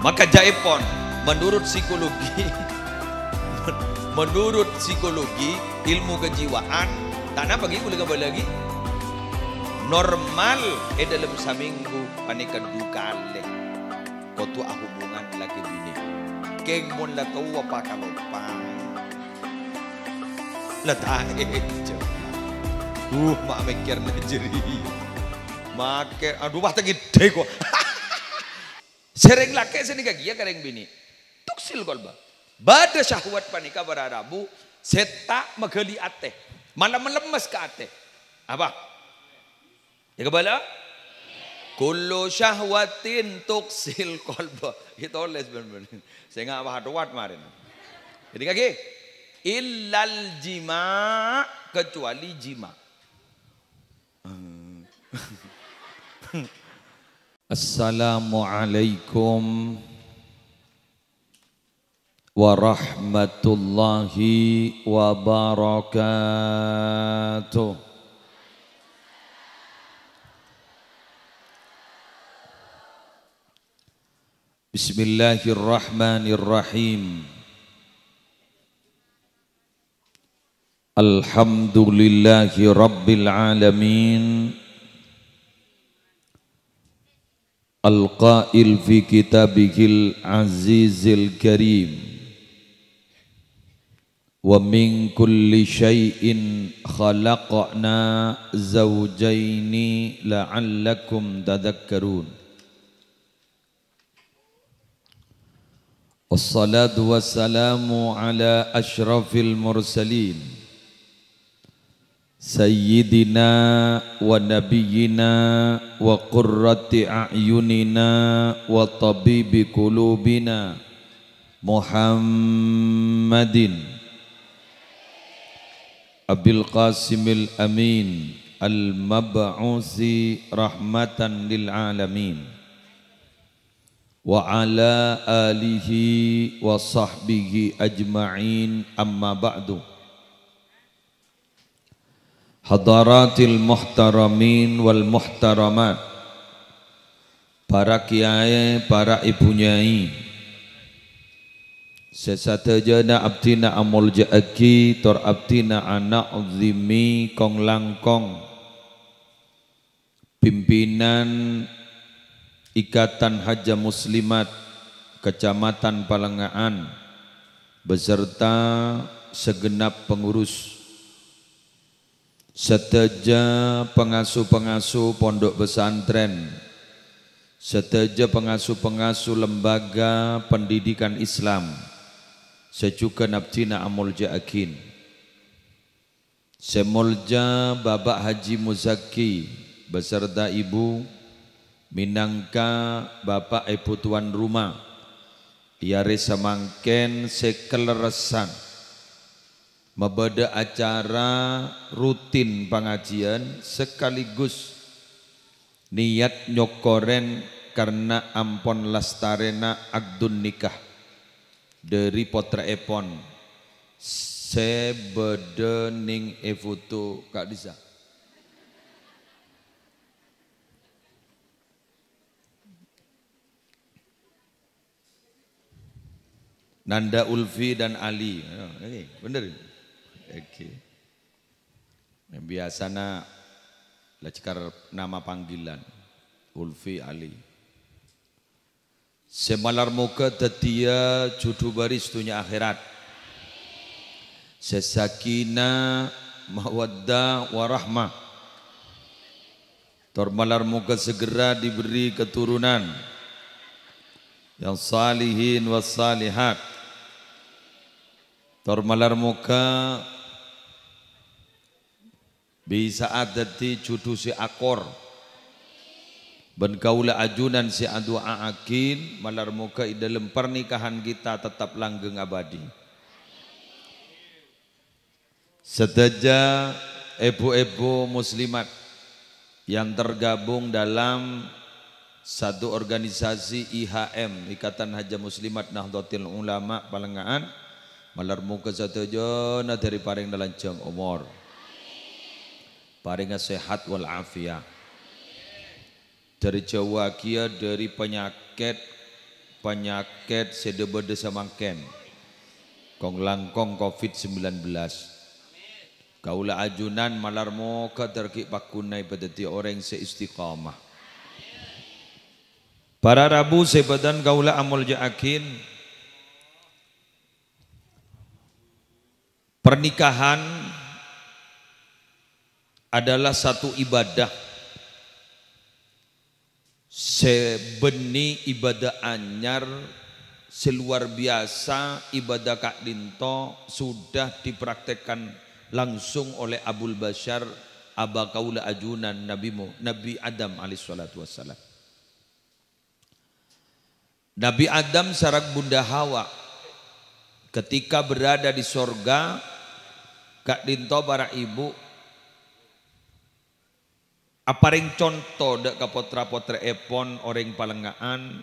Maka jaipon menurut psikologi menurut psikologi ilmu kejiwaan tanah pagi kuliah kembali lagi normal dalam seminggu panikan dukale kau tu hubungan laki bini keng mon la tahu apa kalau pang la tahu mak mikir najeri make aduh wah gede kok sering laki sini kagia kareng bini tuksil kolba bada syahwat panika bararabu seta magali ate malam melemes ke ate apa ya kebala kullu syahwatin tuksil kolba itu oleh sebenarnya saya nggak wahad kemarin jadi kaki illal jima kecuali jima. Assalamualaikum warahmatullahi wabarakatuh. Bismillahirrahmanirrahim. Alhamdulillahi rabbil alamin. Al-qail fi kitabihil azizil karim wa min kulli syai'in khalaqna zawjaini la'allakum tadhakkarun. Wassalatu wassalamu ala ashrafil mursalin Sayyidina wa nabiyyina wa qurrati a'yunina wa tabibi qulubina Muhammadin Abil Qasimil Amin al-mab'usi rahmatan lil alamin wa ala alihi wa sahbihi ajma'in amma ba'du. Hadaratil muhtaramin wal muhtaramat, para kiai, para ibu nyai, sesatajana abdina amul ja'aki tor abdina anak uzimi kong langkong, pimpinan Ikatan Haja Muslimat Kecamatan Palengaan beserta segenap pengurus seteja pengasuh-pengasuh pondok pesantren, seteja pengasuh-pengasuh lembaga pendidikan Islam, sejuga nabtina amul ja'akin, semolja Bapak Haji Muzaki beserta ibu, minangka Bapak Ibu tuan rumah, yare semangken sekeleresan membeda acara rutin pengajian sekaligus niat nyokoren karena ampon lastarena agdun nikah dari potra epon sebeda ning efoto Kak Disa Nanda Ulfi dan Ali bener. Oke. Biasanya lacikar nama panggilan Ulfi Ali. Semalar muka tetia judu baris dunia akhirat. Sesakina mawaddah warahmah. Tormalar muka segera diberi keturunan yang salihin was salihat. Tormalar muka bisa adati judu si akor ben kaula ajunan si adua akin malar muka di dalam pernikahan kita tetap langgeng abadi. Seteja ibu-ibu muslimat yang tergabung dalam satu organisasi IHM Ikatan Haja Muslimat Nahdlatul Ulama Palengaan malar muka seteja dari paring dalanjang umur paringa sehat wal afiat dari Jawa kia dari penyakit penyakit sedebede samaken kong langkong COVID-19 kaula ajunan malarmo ka terki pakunai pedeti orang seistiqamah para rabu sebadan kaula amul jaakin pernikahan adalah satu ibadah sebeni ibadah anyar seluar biasa. Ibadah Kak Dinto sudah dipraktekkan langsung oleh Abul Bashar Aba Kaula ajunan Nabi Adam alaihissalatu wassalam. Nabi Adam sareng Bunda Hawa ketika berada di sorga, Kak Dinto para ibu aparing contoh dek kapotra-potra epon orang palengaan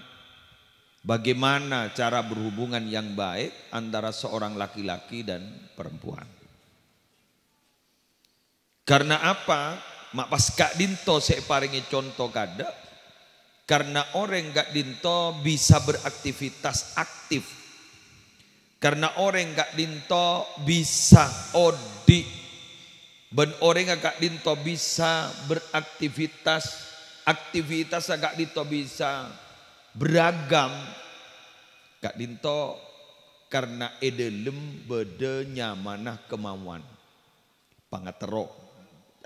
bagaimana cara berhubungan yang baik antara seorang laki-laki dan perempuan. Karena apa? Mak pas Kak Dinto saya paringi contoh kada karena orang Kak Dinto bisa beraktivitas aktif. Karena orang Kak Dinto bisa odi. Ben orang Kak Dinto bisa beraktivitas, aktivitas Kak Dinto bisa beragam. Kak Dinto karena edelem bede nyamanah kemauan. Pangatero.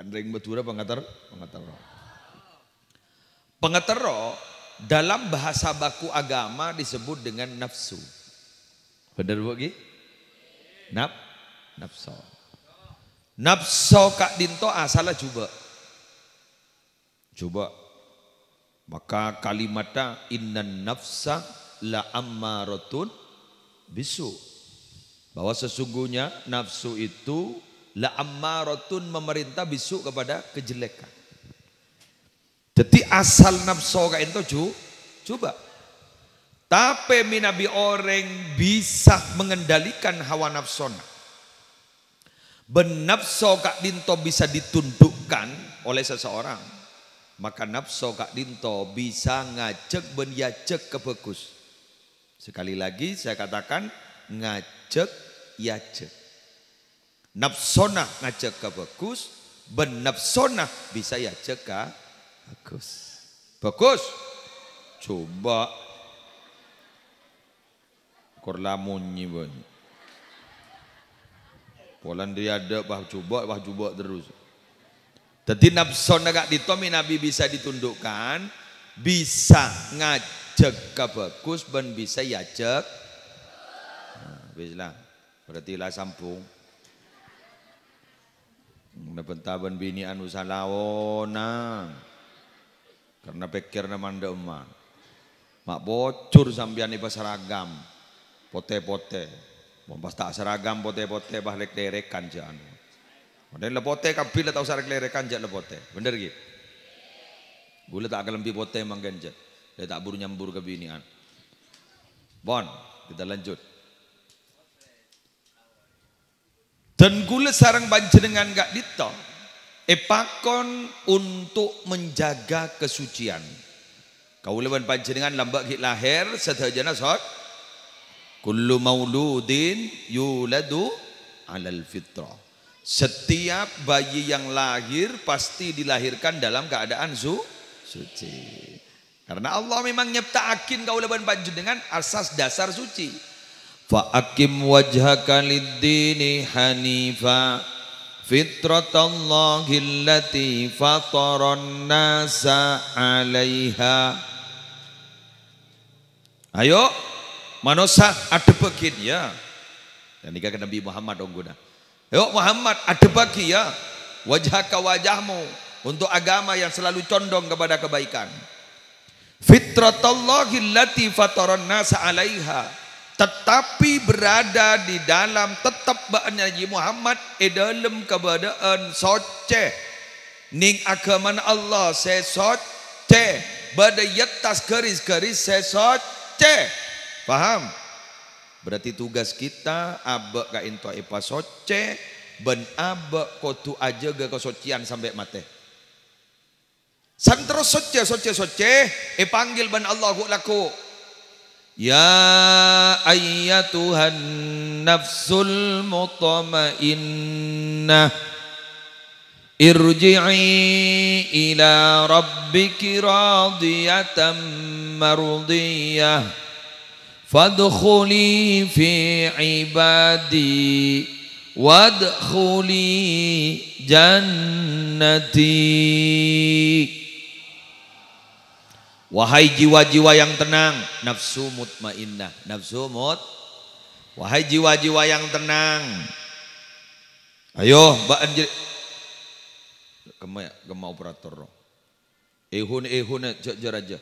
Andreng betura pangatero. Pangatero dalam bahasa baku agama disebut dengan nafsu. Benar bagi? Nafsu. Nafsu Kak Dinto asalnya coba. Maka kalimatnya innan nafsa la ammaratun bisu. Bahwa sesungguhnya nafsu itu la ammaratun memerintah bisu kepada kejelekan. Jadi asal nafsu Kak Dinto coba. Tapi minabi orang bisa mengendalikan hawa nafsona. Benafsu Kak Dinto bisa ditundukkan oleh seseorang, maka nafsu Kak Dinto bisa ngajak ben yajek ke bagus. Sekali lagi saya katakan ngajak yajek. Nafsona ngajak ke bagus, ben nafsona bisa yajek ke bagus. Bagus. Coba korlamunyi banyak. Polan dia ada bah coba terus. Jadi nafsu Kak Dinto Nabi bisa ditundukkan, bisa ngajak ke bagus, ben bisa yajak. Nah, bislah. Berarti lah sampung. Nepentaban bini anu salawona. Karena pikirna manda emak. Mak bocor sambian iba seragam. Pote-pote. Pas tak seragam pote-pote bah lek-lerekan jan. Model lepote kapil atau sarek lerekan jak lepote. Bener gitu. Gula tak akan lebih pote manggenjet. Dia tak buru nyambur ke binian. Bon, kita lanjut. Dan gula sarang panjenengan Kak Dinto epakon untuk menjaga kesucian. Kaula ban panjenengan lambak hik lahir sedayana sot kullu mauludin yuladu alal fitrah. Setiap bayi yang lahir pasti dilahirkan dalam keadaan suci. Karena Allah memang nyiptaakin kaula ban panjenengan asas dasar suci. Fa aqim wajhaka lid-dini hanifa fitratallahi allati fataran nasa 'alaiha. Ayo manusia ada bagian ya. Dan ini kan Nabi Muhammad ongguna. Yuk Muhammad ada bagi ya. Wajhaka wajahmu untuk agama yang selalu condong kepada kebaikan. Fitratallahi allati fataran nasa 'alaiha. Tetapi berada di dalam tetap ba'an Nabi Muhammad dalam keadaan soce. Ning agama Allah saya soce. Pada yatas garis-garis saya soce. Paham? Berarti tugas kita abek ka into epa soce ben abek kotu aja ga kesocian sampai mate. Sang terus soce panggil ban Allah laku. Ya ayyatuhan nafsul mutmainnah irji'i ila rabbiki radiyatan mardiyah fadkhuli fi ibadi wadkhuli jannati. Wahai jiwa-jiwa yang tenang, nafsu mutmainnah, wahai jiwa-jiwa yang tenang. Ayo, mbak anjir. Gemma operator. Ehun jar aja.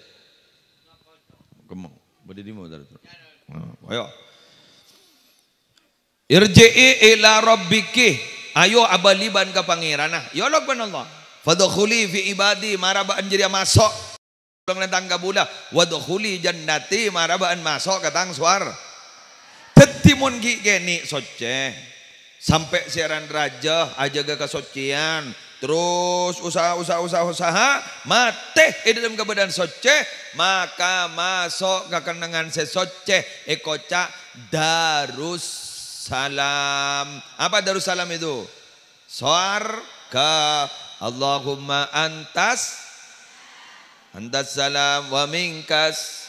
Gemma, berdiri mau dar. Ayo. Irji'i ila rabbiki. Ayo abaliban ka pangeranah. Ya Allah. Fadkhuli fi ibadi maraba anjir masuk. Tangga bula wadkhuli jannati marabaan masuk katang suar tetimun gi geni soce sampai siaran raja aja ga kesocian terus usaha mate dalam kebadan soce maka masuk ke kenangan sesoce ekoca Darussalam. Apa Darussalam itu? Surga. Allahumma antas salam wa minkas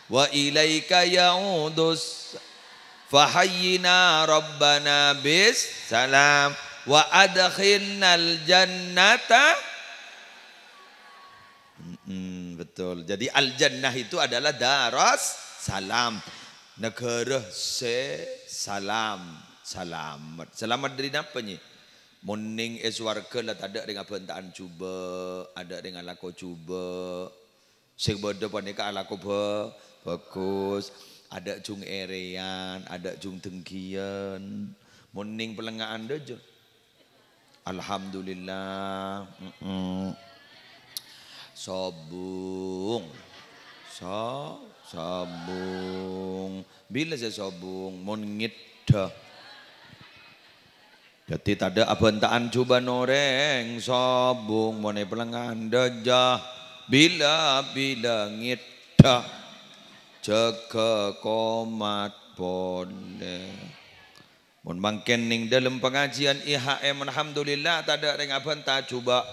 wa ilaika ya'udus fahayyina rabbana bis salam wa adkhilnal jannata. Betul. Jadi al jannah itu adalah daras salam, negara selamat dari apa nih? Moning eswarga lah tak ada dengan pentaan cuba, ada dengan laku cuba. Sebeda panika laku bagus, ada jung erean, ada jung tengkian. Moning pelengahan aja. Alhamdulillah. Sobung. Sobung. Bila saya sobung, mon ngita. Jadi tada abentaan coba noreng sobung mone pelengan dajah bila ngita jaga komat boleh mon mangken ning dalam pengajian IHM alhamdulillah tada reng abenta coba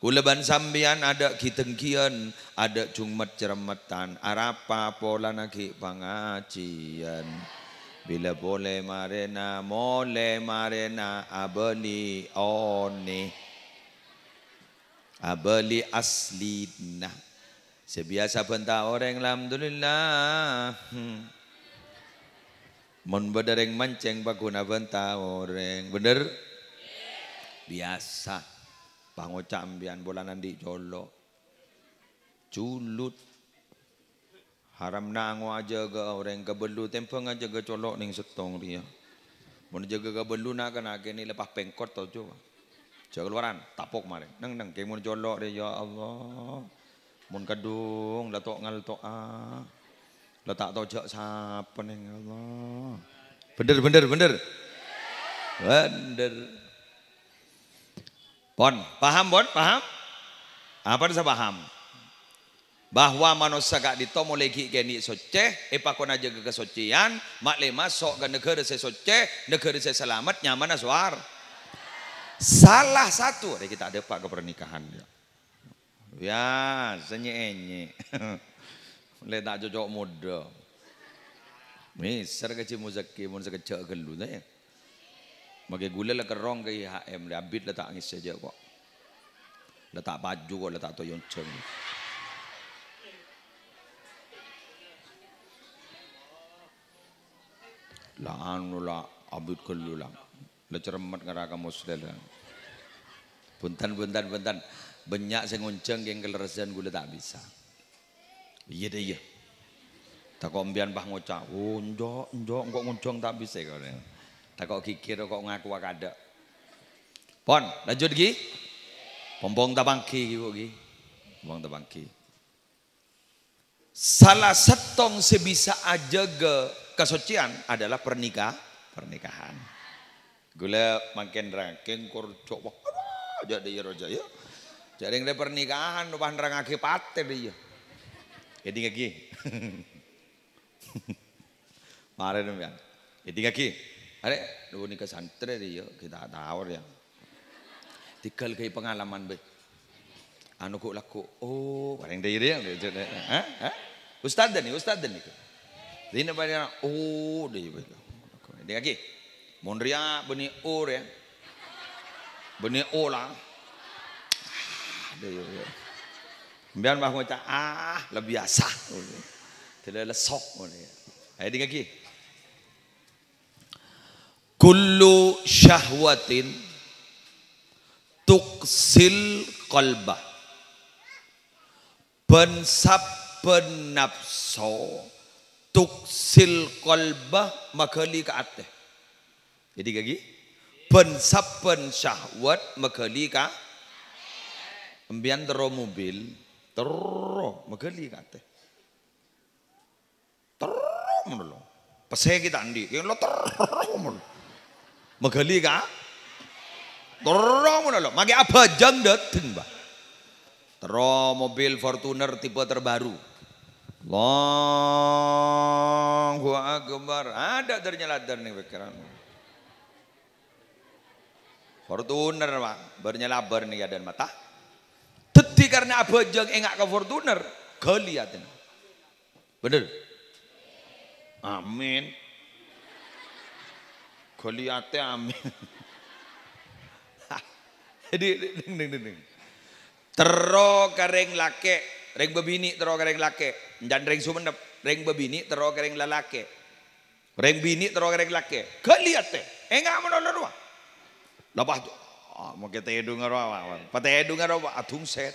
kuleban sambian ada kitengkian ada cungmat cermetan arapa pola naki pengajian. Bila boleh marena abali aslina. Sebiasa benta orang alhamdulillah. Mon bedereng manceng baguna benta orang. Bener? Biasa. Pangocak ambian bolanan di jolo. Culut. Haram nangu aja ga orang kebelu tempeng aja ga colok ning setong dia. Mun jaga kebelu nak kena kini lepas pengkot tau coba. Jaga keluaran tapok mare. Nang ke mun colok dia ya Allah. Mun kadung datok ngal toa. La tak tau jak sapa ning Allah. Bener. Pon, paham Bon? Paham? Apa bisa paham? Bahwa manusia gak ditomo lagi geni soce, epakon aja ke kesocian, makle masuk ke negara saya soce, negara saya selamat, nyaman aswar. Salah satu, kita ada pak ke pernikahan dia. Ya, senye-enye. Le tak cocok muda. Misar kecil muzaki, mun sekecil gelu ya. Bagi gula lah kerong ke IHM, abid lah tak ngis saja kok. Letak baju kok, letak toyon ceng. Lah anu lah abid kelu lah. Lah cermat ngeraka muslim lah. Buntan. Banyak saya ngonceng yang kelerasian gula tak bisa. Iya deh iya. Tak kok ambian bah ngocak. Oh njok kok ngoncong tak bisa kau. Tak kok kikir kok ngaku ada. Pon lanjut gi. Pompong tabangki gi. Pompong tabangki. Salah setong sebisa aja kesucian adalah pernikahan. Gula makin rangking kurcok jadi roja ya. Jadi yang pernikahan lupa nerangake pate dia. Jadi kaki. Mare demikian. Jadi kaki. Are, dulu nikah santri dia kita tahu ya. Tikal kayak pengalaman be. Anu kok laku. Oh, bareng dia yang dia. Hah? Ustaz nih. Dina banyak. Oh, dia. Jadi kaki. Monria benih or ya. Benih olah. Dia. Biar bah macam lebih biasa. Tidak lesok. Jadi kaki. Kullu syahwatin tuksil qalbah. Saben nafsu tuksil qalbah makali ka ateh. Jadi kaki. Saben syahwat makali ka ambian tero mobil tero makali ka ateh. Tero menolo. Pasai kita andi, yang lo tero menolo. Magali ka? Tero menolo. Magi apa jang dateng ba? Tero mobil Fortuner tipe terbaru. Allahu Akbar. Ada ternyalader nih pikiran. Fortuner Pak, bernyalabar nih dan mata. Teti karena apa jang engak ke Fortuner, kelihatan. Bener? Amin. Kelihatan amin. Jadi ding. Tero kareng lake, reng bebini tero kareng lake, dan reng sumenep, reng bebini tero kareng lalake, reng bini tero kareng lake. Kelihatan, enggak menolong doang. Lepas tu, mau kita edung ngarawa, patah edung ngarawa, atung set.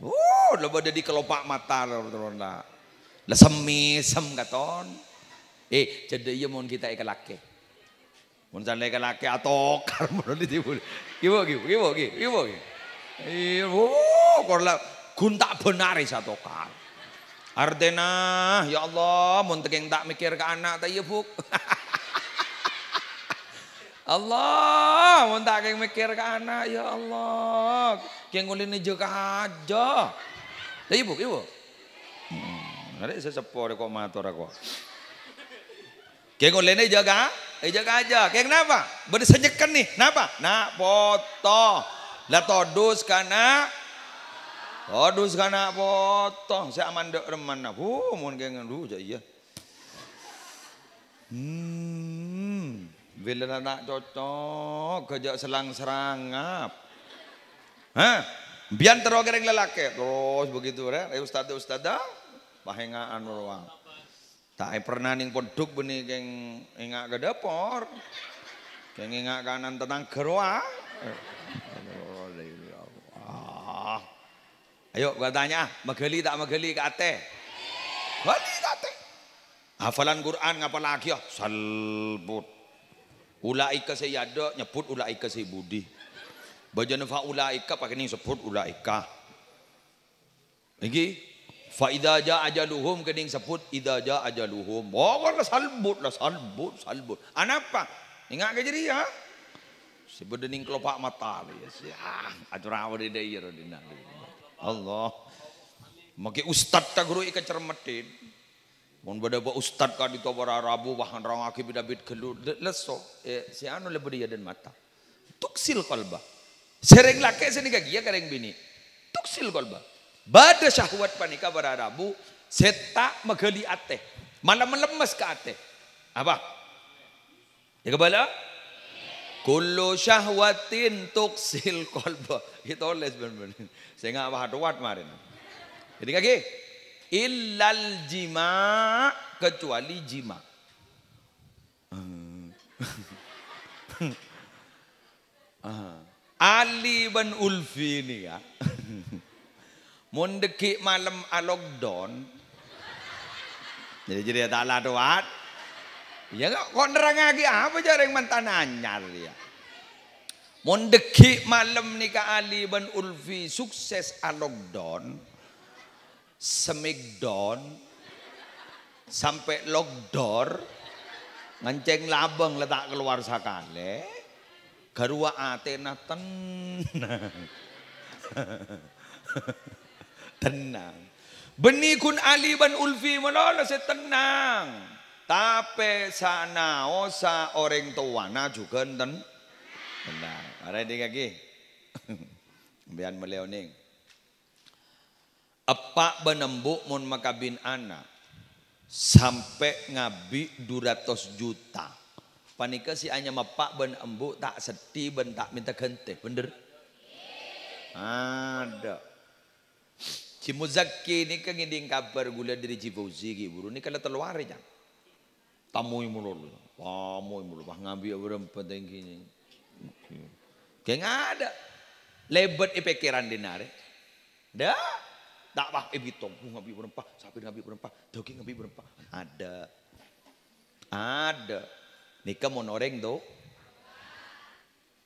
Oh, lepas dia di kelopak mata terus lah semisem katon. Jadi ia mohon kita ikan laki. Mohon sana ikan laki atau kar mohon ditibul. Gibo. Korla kuntak benar satu kar. Ardena, ya Allah, mohon tekeng tak mikir ke anak tak iya buk. Allah, mohon tak keng mikir ke anak ya Allah. Keng ulin juga aja. Tak iya buk. Ada sesepor kok matur aku. Keng ulin jaga aja. Keng kenapa? Bersenyekan nih. Kenapa? Nak foto. Lah todus kana foto. Saya mandek reman. Mohon keng dulu aja iya. Bila nak cocok kerja selang-serangap. Biar terus kereng lelaki. Terus begitu ustad bahengaan ruang. Tak pernah ning poduk benih keng engak ke dapur. Keng engak kanan tentang gerwa. Ayo gua tanya, magali tak magali ke ate? Magali ke ate. Hafalan Quran ngapa lagi ya? Salbut. Ulaika sayyada nyebut ulaika say budi. Bajana fa ulaika pakai ning sebut ulaika. Lagi fa idza jaa ajaluhum kening sebut idza jaa ajaluhum. Oh salbut. Anapa? Ingat ke jadi ya? Sebedening kelopak mata ya sih. Atur awak de ya rodina. Allah. Maki ustad ta guru ika cermetin. Mun bada ba ustad ka dito para rabu bahan rang aki bidabit gelu leso si anu lebih dia dan mata. Tuksil qalba. Sereng lake seni kagia kareng bini. Tuksil qalba. Bada syahwat panika para rabu seta magali ate. Malam melemes ke ate. Apa? Ya kebala? Kullu syahwatin tuksil qalba. Itu les bener-bener. Saya enggak bahatuat kemarin. Jadi kaki illal jima kecuali jima. Ali ban Ulfi ini ya. Mundeki malam alogdon. Jadi tak laduat. Ya kok nerang lagi apa jarang mantan anyar ya. Mundeki malam nikah Ali ban Ulfi sukses alogdon. Semigdon sampai lockdoor nganceng labang letak keluar sakale garua atena tenang Beni kun Ali ban Ulfi malah saya tenang. Tapi sana osa orang tuana juga tenang. Ada di kaki. Biar meliau ning. Apa benembuk mun makabin anak sampai ngabi 200 juta. Panika si hanya mapak ben embu tak sedih ben tak minta gente, bener? Ada. Cimuzaki ni kan ngiding kabar gula dari Cifauzi ki buru ni kalau terluar ya. Tamui mulu, bah ngabi berapa tingginya. Kayak ada. Lebet pikiran dinare. Dah. Tak bah bitong ngabi berapa, sapi ngabi berapa, daging ngabi berapa. Ada. Nikah mau noreng tu.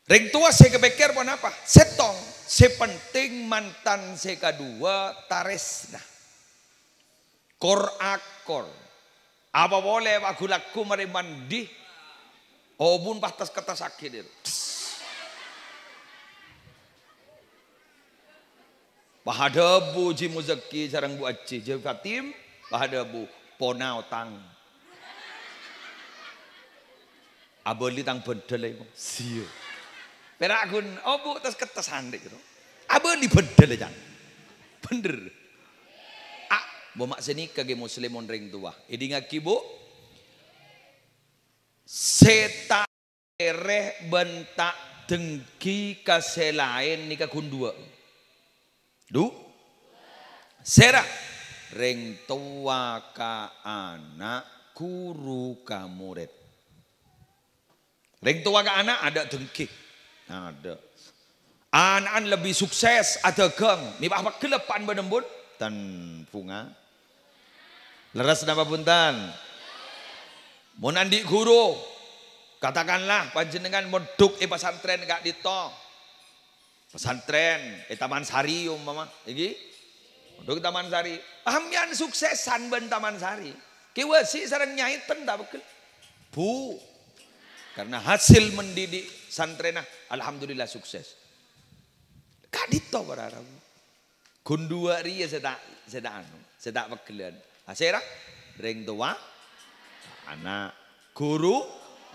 Reng tua saya kepikir pun apa? Setong. Sepenting mantan saya kedua taresna. Kor-akor. Apa boleh aku laku mari mandi. Obun patas kata sakit dia. Bahadabu Ji Muzaki sarang Bu Aceh. Ji Fatim. Bahadabu Ponau Tang. Abeli tang bedel itu. Siyo. Perakun, bu tas kertas handek itu. Abeli bedel aja. Bener. Bu mak seni kage muslim ring tua. Idi ngaki bu. Seta ereh bentak dengki kaselain nikah kundua. Du. Serah. Ring tua ka anak guru ka murid. Ring tua ke anak ada dengki. Ada. Anak lebih sukses ada geng. Ni apa kelepan benembun dan bunga. Leras napa punten? Mun andi guru. Katakanlah panjenengan moduk pesantren gak dito. Pesantren Taman Sari mama. Iki. Moduk Taman Sari. Ahmian suksesan ben Taman Sari. Kiwa si sareng nyai ten tak bekel. Bu. Karena hasil mendidik santrena, alhamdulillah sukses. Kadito berharap. Kundua ria sedak pekelan. Hasilnya ring tua, anak, guru,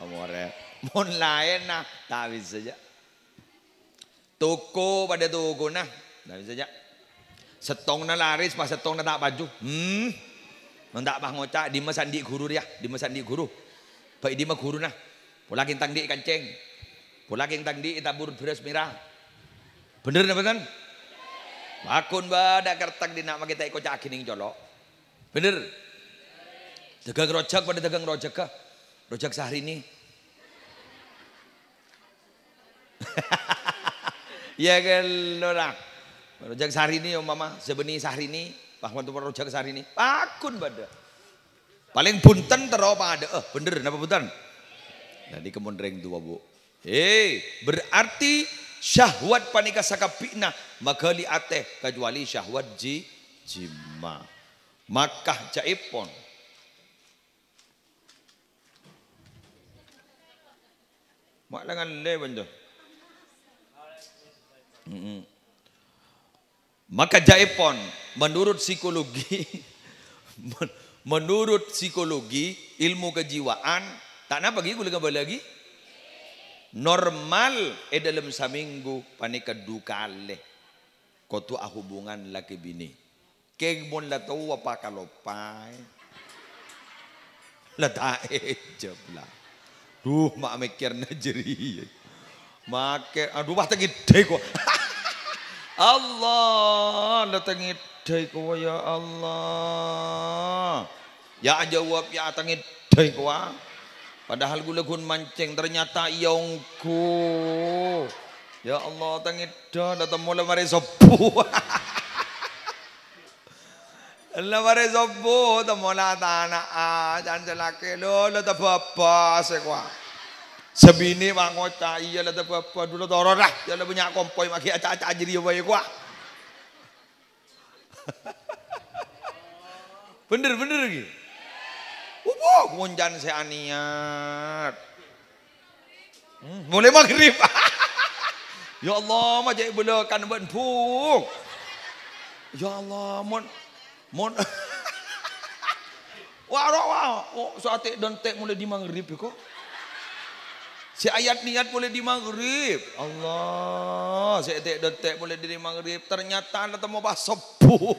amore, mon lain nah, tak bisa saja. Toko pada toko nah, tak bisa saja. Setong na laris, pas setong na tak baju. Mendak bah ngocak di mesandi guru dia, di mesandi guru. Baik di mah guru nah. Pula kintang di kancing. Pula kintang di tabur beras merah. Bener na betul? Bakun badak kertang di nak kita ikut cak kining colok. Bener? Dagang rojak pada dagang rojak kah? Rojak sehari ini. Ya kan orang. Rojak sehari ini mama sebeni sehari ini. Bahkan tu rojak sehari ini. Bakun badak. Paling bunten teropa ada. Bener napa bunten? Jadi kemudian dua bu. Berarti syahwat panika sakapina magali ateh kecuali syahwat jima. Makah jaipon. Mak lengan le benda. Maka jaipon menurut psikologi ilmu kejiwaan tak nak bagi gula lagi normal dalam seminggu panika dukale kotu hubungan laki bini keg bon la tahu apa kalau pai la tae jebla mak mikir najeri make aduh bah tengidai ko Allah la tengidai ko ya Allah ya jawab ya tengidai ko padahal gula gun mancing ternyata iongku. Ya Allah tangida datang mula mari sobu. Allah mari sobu tamola tanah jangan celake lo tak apa sekwa. Sebini mangota iya tak apa dulu toro dah. Jangan punya kompoi maki acak-acak jadi apa kwa. Bener lagi. Munjan saya niat. Mulai maghrib. Ya Allah, majai belakan ben puk. Ya Allah, mon Mon wah, oh, so atik dan tek mulai di maghrib kok. Si ayat niat mulai di maghrib. Allah, si atik dan tek mulai di maghrib. Ternyata ada temu bah sepuh.